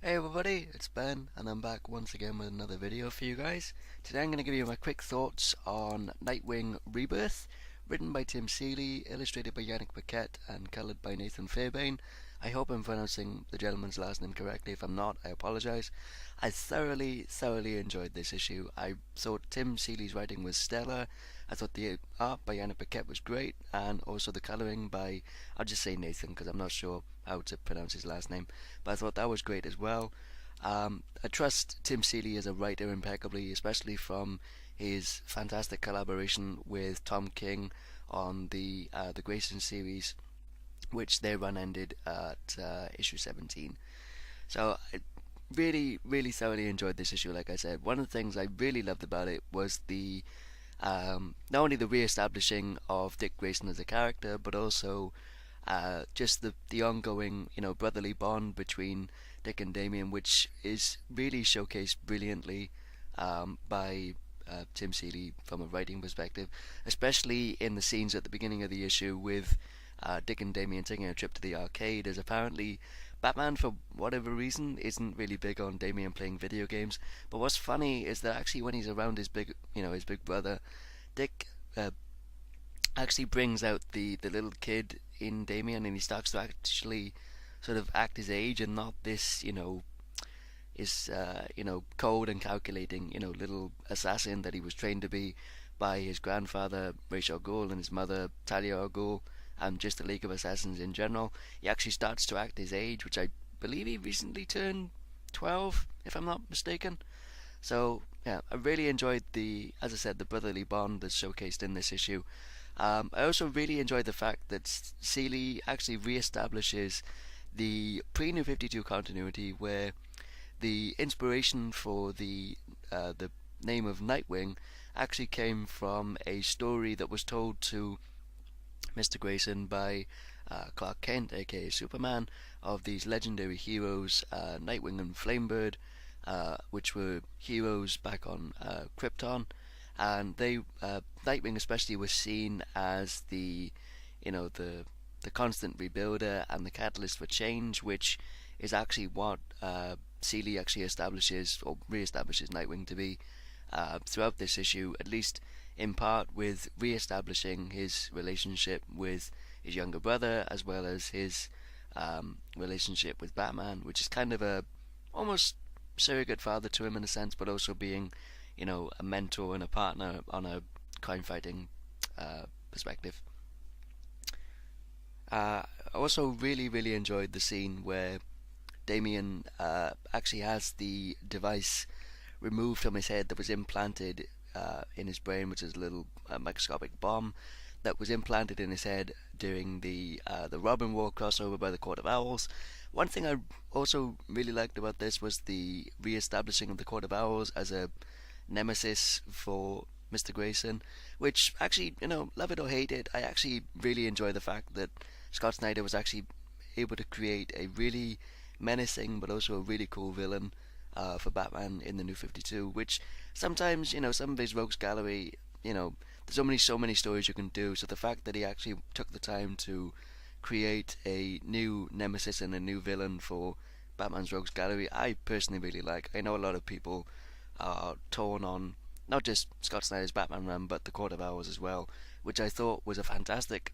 Hey everybody, it's Ben, and I'm back once again with another video for you guys. Today I'm going to give you my quick thoughts on Nightwing Rebirth, written by Tim Seeley, illustrated by Yannick Paquette, and coloured by Nathan Fairbairn. I hope I'm pronouncing the gentleman's last name correctly. If I'm not, I apologise. I thoroughly enjoyed this issue. I thought Tim Seeley's writing was stellar. I thought the art by Yannick Paquette was great, and also the colouring by, I'll just say Nathan because I'm not sure how to pronounce his last name, but I thought that was great as well. I trust Tim Seeley as a writer impeccably, especially from his fantastic collaboration with Tom King on the Grayson series, which their run ended at issue 17. So I really thoroughly enjoyed this issue. Like I said, one of the things I really loved about it was the not only the re-establishing of Dick Grayson as a character, but also just the ongoing brotherly bond between Dick and Damien, which is really showcased brilliantly by Tim Seeley from a writing perspective, especially in the scenes at the beginning of the issue with Dick and Damien taking a trip to the arcade, as apparently Batman, for whatever reason, isn't really big on Damien playing video games. But what's funny is that actually when he's around his big brother, Dick actually brings out the little kid in Damien, and he starts to actually sort of act his age and not this is cold and calculating little assassin that he was trained to be by his grandfather Ra's al Ghul and his mother Talia al Ghul, and just the League of Assassins in general. He actually starts to act his age, which I believe he recently turned 12, if I'm not mistaken. So yeah, I really enjoyed as I said, the brotherly bond that's showcased in this issue. I also really enjoyed the fact that Seeley actually re-establishes the pre-New 52 continuity, where the inspiration for the name of Nightwing actually came from a story that was told to Mr. Grayson by Clark Kent, aka Superman, of these legendary heroes, Nightwing and Flamebird, which were heroes back on Krypton, and Nightwing especially was seen as the constant rebuilder and the catalyst for change, which is actually what Seeley actually establishes or re-establishes Nightwing to be throughout this issue, at least in part with re-establishing his relationship with his younger brother, as well as his relationship with Batman, which is kind of a almost surrogate father to him in a sense, but also being a mentor and a partner on a crime fighting perspective. I also really enjoyed the scene where Damien actually has the device removed from his head that was implanted in his brain, which is a little microscopic bomb that was implanted in his head during the Robin War crossover by the Court of Owls. One thing I also really liked about this was the re-establishing of the Court of Owls as a nemesis for Mr. Grayson, which actually, love it or hate it, I actually really enjoy the fact that Scott Snyder was actually able to create a really menacing but also a really cool villain for Batman in the New 52, which sometimes, some of his rogues gallery, there's only so many stories you can do, so the fact that he actually took the time to create a new nemesis and a new villain for Batman's rogues gallery, I personally really like. I know a lot of people are torn on not just Scott Snyder's Batman run, but the Court of Owls as well, which I thought was a fantastic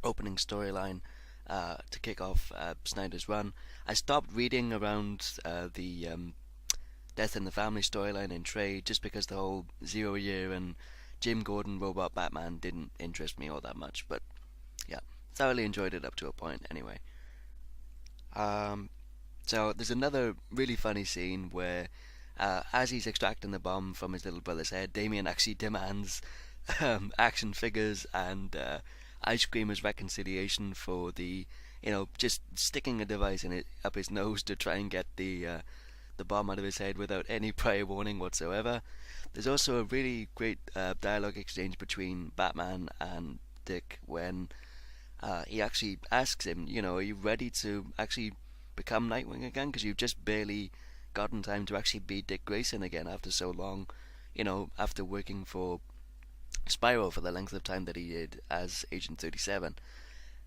opening storyline to kick off Snyder's run. I stopped reading around the Death in the Family storyline in trade just because the whole Zero Year and Jim Gordon Robot Batman didn't interest me all that much. But yeah, thoroughly enjoyed it up to a point anyway. Um, so there's another really funny scene where, as he's extracting the bomb from his little brother's head, Damien actually demands action figures and ice cream as reconciliation for just sticking a device in it up his nose to try and get the bomb out of his head without any prior warning whatsoever. There's also a really great dialogue exchange between Batman and Dick when he actually asks him, are you ready to actually become Nightwing again? Because you've just barely gotten time to actually be Dick Grayson again after so long, after working for Spyro for the length of time that he did as Agent 37.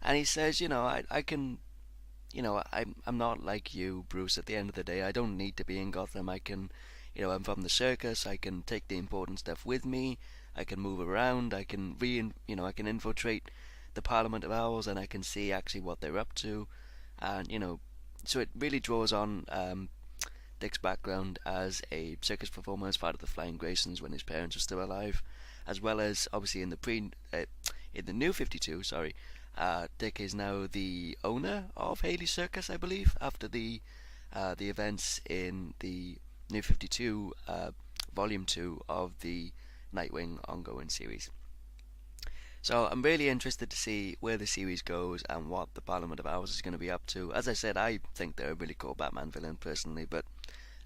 And he says, I can I'm not like you, Bruce. At the end of the day, I don't need to be in Gotham. I can, I'm from the circus. I can take the important stuff with me. I can move around. I can infiltrate the Parliament of Owls, and I can see actually what they're up to, and so it really draws on Dick's background as a circus performer as part of the Flying Graysons when his parents were still alive, as well as obviously in the new 52. Sorry, Dick is now the owner of Haley's Circus, I believe, after the events in the New 52 Volume 2 of the Nightwing ongoing series. So I'm really interested to see where the series goes and what the Parliament of Owls is going to be up to. As I said, I think they're a really cool Batman villain personally, but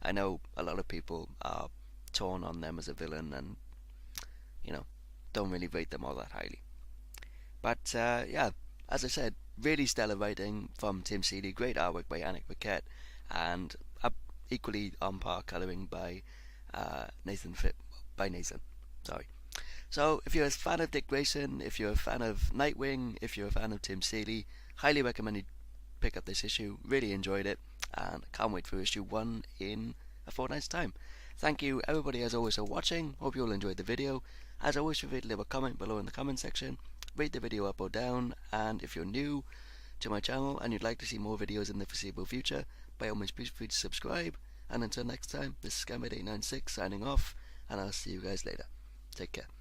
I know a lot of people are torn on them as a villain and, don't really rate them all that highly. But yeah, as I said, really stellar writing from Tim Seeley, great artwork by Yannick Paquette, and equally on par colouring by Nathan. Sorry. So if you're a fan of Dick Grayson, if you're a fan of Nightwing, if you're a fan of Tim Seeley, highly recommend you pick up this issue. Really enjoyed it, and can't wait for issue 1 in a fortnight's time. Thank you everybody as always for watching. Hope you all enjoyed the video. As always, feel free to leave a comment below in the comment section. Rate the video up or down, and if you're new to my channel and you'd like to see more videos in the foreseeable future, by all means please feel free to subscribe. And until next time, this is Scammed896 signing off, and I'll see you guys later. Take care.